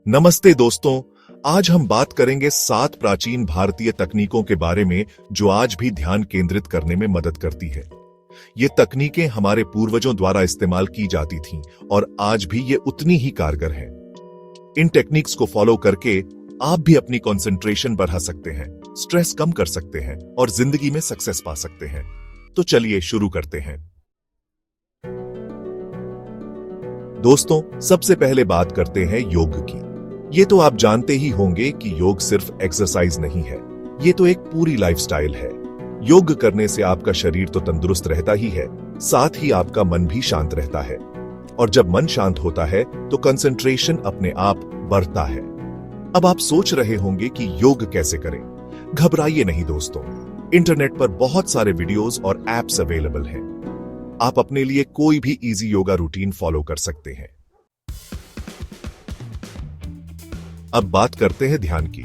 नमस्ते दोस्तों, आज हम बात करेंगे 7 प्राचीन भारतीय तकनीकों के बारे में जो आज भी ध्यान केंद्रित करने में मदद करती है। ये तकनीकें हमारे पूर्वजों द्वारा इस्तेमाल की जाती थीं और आज भी ये उतनी ही कारगर हैं। इन टेक्निक्स को फॉलो करके आप भी अपनी कंसंट्रेशन बढ़ा सकते हैं, स्ट्रेस कम कर सकते हैं और जिंदगी में सक्सेस पा सकते हैं। तो चलिए शुरू करते हैं। दोस्तों, सबसे पहले बात करते हैं योग की। ये तो आप जानते ही होंगे कि योग सिर्फ एक्सरसाइज नहीं है, ये तो एक पूरी लाइफस्टाइल है। योग करने से आपका शरीर तो तंदुरुस्त रहता ही है, साथ ही आपका मन भी शांत रहता है। और जब मन शांत होता है तो कंसंट्रेशन अपने आप बढ़ता है। अब आप सोच रहे होंगे कि योग कैसे करें। घबराइए नहीं दोस्तों, इंटरनेट पर बहुत सारे वीडियोस और एप्स अवेलेबल हैं। आप अपने लिए कोई भी इजी योगा रूटीन फॉलो कर सकते हैं। अब बात करते हैं ध्यान की।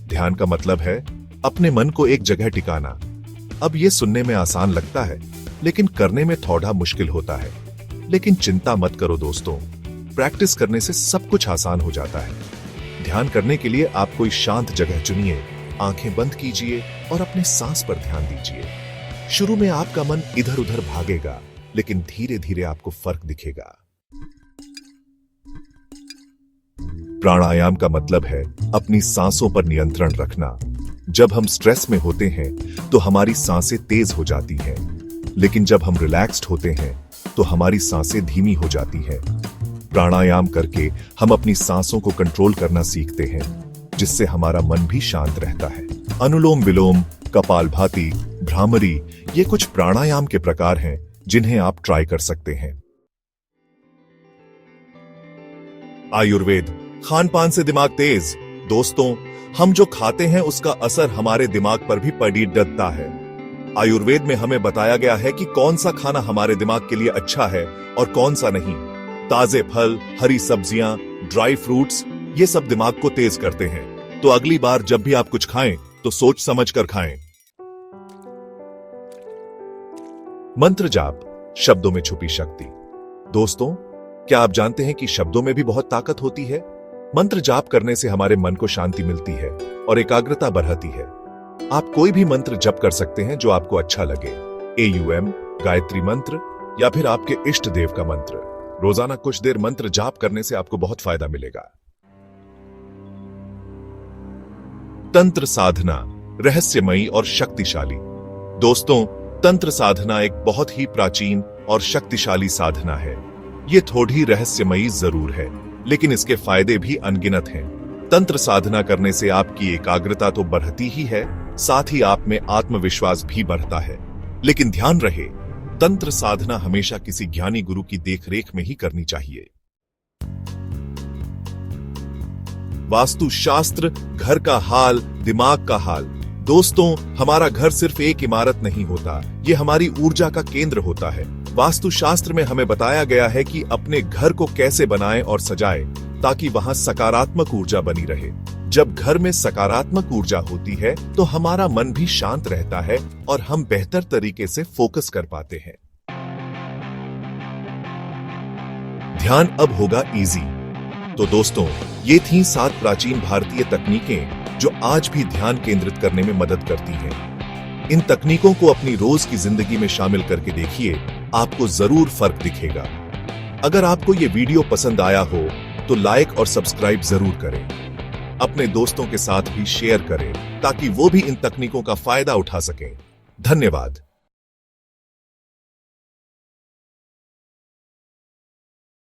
ध्यान का मतलब है अपने मन को एक जगह टिकाना। अब यह सुनने में आसान लगता है, लेकिन करने में थोड़ा मुश्किल होता है। लेकिन चिंता मत करो दोस्तों, प्रैक्टिस करने से सब कुछ आसान हो जाता है। ध्यान करने के लिए आप कोई शांत जगह चुनिए, आंखें बंद कीजिए और अपने सांस पर ध्यान दीजिए। शुरू में आपका मन इधर उधर भागेगा, लेकिन धीरे धीरे आपको फर्क दिखेगा। प्राणायाम का मतलब है अपनी सांसों पर नियंत्रण रखना। जब हम स्ट्रेस में होते हैं तो हमारी सांसें तेज हो जाती हैं, लेकिन जब हम रिलैक्स्ड होते हैं तो हमारी सांसें धीमी हो जाती हैं। प्राणायाम करके हम अपनी सांसों को कंट्रोल करना सीखते हैं, जिससे हमारा मन भी शांत रहता है। अनुलोम विलोम, कपालभाति, भ्रामरी, ये कुछ प्राणायाम के प्रकार हैं जिन्हें आप ट्राई कर सकते हैं। आयुर्वेद, खान-पान से दिमाग तेज। दोस्तों, हम जो खाते हैं उसका असर हमारे दिमाग पर भी पड़ी डरता है। आयुर्वेद में हमें बताया गया है कि कौन सा खाना हमारे दिमाग के लिए अच्छा है और कौन सा नहीं। ताजे फल, हरी सब्जियां, ड्राई फ्रूट्स, ये सब दिमाग को तेज करते हैं। तो अगली बार जब भी आप कुछ खाएं तो सोच समझ कर खाएं। मंत्र जाप, शब्दों में छुपी शक्ति। दोस्तों, क्या आप जानते हैं कि शब्दों में भी बहुत ताकत होती है? मंत्र जाप करने से हमारे मन को शांति मिलती है और एकाग्रता बढ़ती है। आप कोई भी मंत्र जप कर सकते हैं जो आपको अच्छा लगे। AUM, गायत्री मंत्र या फिर आपके इष्ट देव का मंत्र। रोजाना कुछ देर मंत्र जाप करने से आपको बहुत फायदा मिलेगा। तंत्र साधना, रहस्यमयी और शक्तिशाली। दोस्तों, तंत्र साधना एक बहुत ही प्राचीन और शक्तिशाली साधना है। ये थोड़ी रहस्यमयी जरूर है, लेकिन इसके फायदे भी अनगिनत हैं। तंत्र साधना करने से आपकी एकाग्रता तो बढ़ती ही है, साथ ही आप में आत्मविश्वास भी बढ़ता है। लेकिन ध्यान रहे, तंत्र साधना हमेशा किसी ज्ञानी गुरु की देखरेख में ही करनी चाहिए। वास्तुशास्त्र, घर का हाल, दिमाग का हाल। दोस्तों, हमारा घर सिर्फ एक इमारत नहीं होता, ये हमारी ऊर्जा का केंद्र होता है। वास्तुशास्त्र में हमें बताया गया है कि अपने घर को कैसे बनाएं और सजाएं ताकि वहां सकारात्मक ऊर्जा बनी रहे। जब घर में सकारात्मक ऊर्जा होती है तो हमारा मन भी शांत रहता है और हम बेहतर तरीके से फोकस कर पाते हैं। ध्यान अब होगा इजी। तो दोस्तों, ये थी 7 प्राचीन भारतीय तकनीकें जो आज भी ध्यान केंद्रित करने में मदद करती हैं। इन तकनीकों को अपनी रोज की जिंदगी में शामिल करके देखिए, आपको जरूर फर्क दिखेगा। अगर आपको ये वीडियो पसंद आया हो तो लाइक और सब्सक्राइब जरूर करें। अपने दोस्तों के साथ भी शेयर करें ताकि वो भी इन तकनीकों का फायदा उठा सकें। धन्यवाद।